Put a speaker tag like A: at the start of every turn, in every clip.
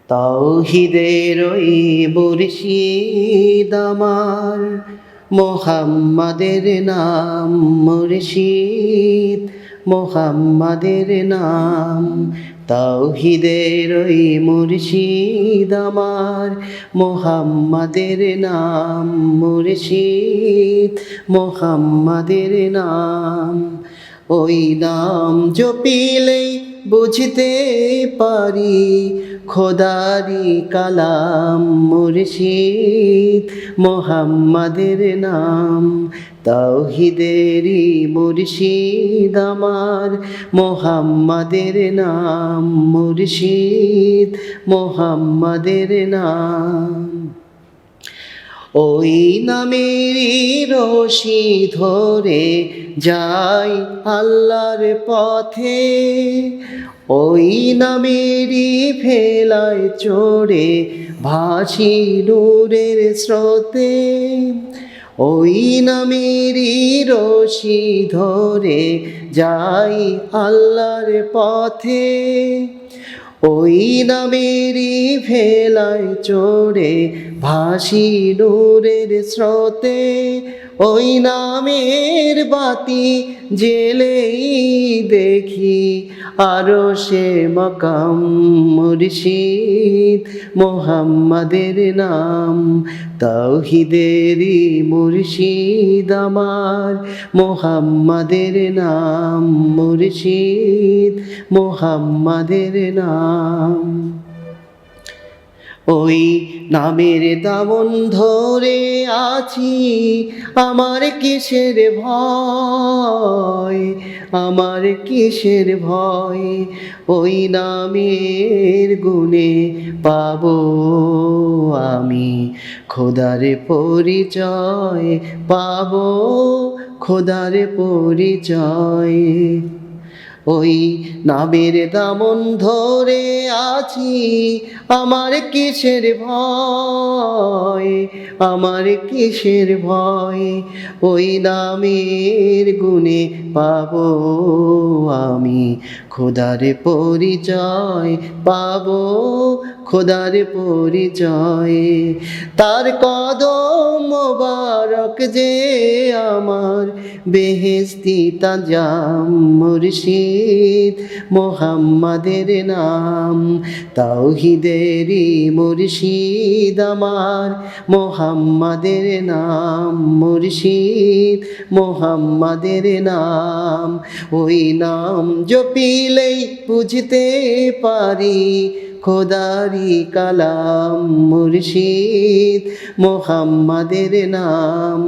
A: তাওহীদের ওই মুর্শিদ আমার, মোহাম্মদের নাম মুর্শিদ, মোহাম্মদের নাম। তাওহীদের ওই মুর্শিদ আমার, মোহাম্মদের নাম মুর্শিদ, মোহাম্মদের নাম। ওই নাম জপিলেই বুঝতে পারি খোদারি কালাম মুর্শিদ, মোহাম্মদের নাম। তাওহীদেরই মুর্শিদ আমার, মোহাম্মদের নাম মুর্শিদ, মোহাম্মদের নাম। ওই নামেরই রশি ধরে যাই আল্লাহর পথে, ওই নামেরই ভেলায় চড়ে ভাসি নূরের স্রোতে। ওই নামেরই রশি ধরে যাই আল্লাহর পথে, ওই নামেরই ভেলায় চড়ে ভাসি নূরের স্রোতে। ওই নামের বাতি জেলেই দেখি আরশে মাকাম মুর্শিদ, মোহাম্মদের নাম। তাওহীদেরই মুর্শিদ আমার, মোহাম্মদের নাম মুর্শিদ, মোহাম্মদের নাম। ওই নামের দামন ধরে আছি, আমার কিসের ভয়, আমার কিসের ভয়। ওই নামের গুণে পাবো আমি খোদার পরিচয়, পাবো খোদার পরিচয়। ওই নামের দামন ধরে আছি, আমার কিসের ভয়, আমার কিসের ভয়। ওই নামের গুণে পাবো আমি খোদার পরিচয়, পাবো খোদার পরিচয়। তার কদম মোবারক যে আমার বেহেশতি তাজাম মুর্শিদ, মোহাম্মদের নাম। তাওহীদেরই মুর্শিদ আমার, মোহাম্মদের নাম মুর্শিদ, মোহাম্মদের নাম। ওই নাম জপিলেই বুঝতে পারি খোদারি কালাম মুর্শিদ, মোহাম্মদের নাম।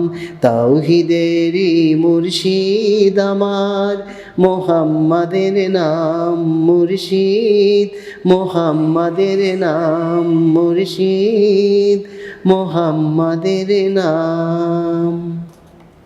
A: তাওহীদেরই মুর্শিদ আমার, মোহাম্মদের নাম মুর্শিদ, মোহাম্মদের নাম মুর্শিদ, মোহাম্মদের নাম।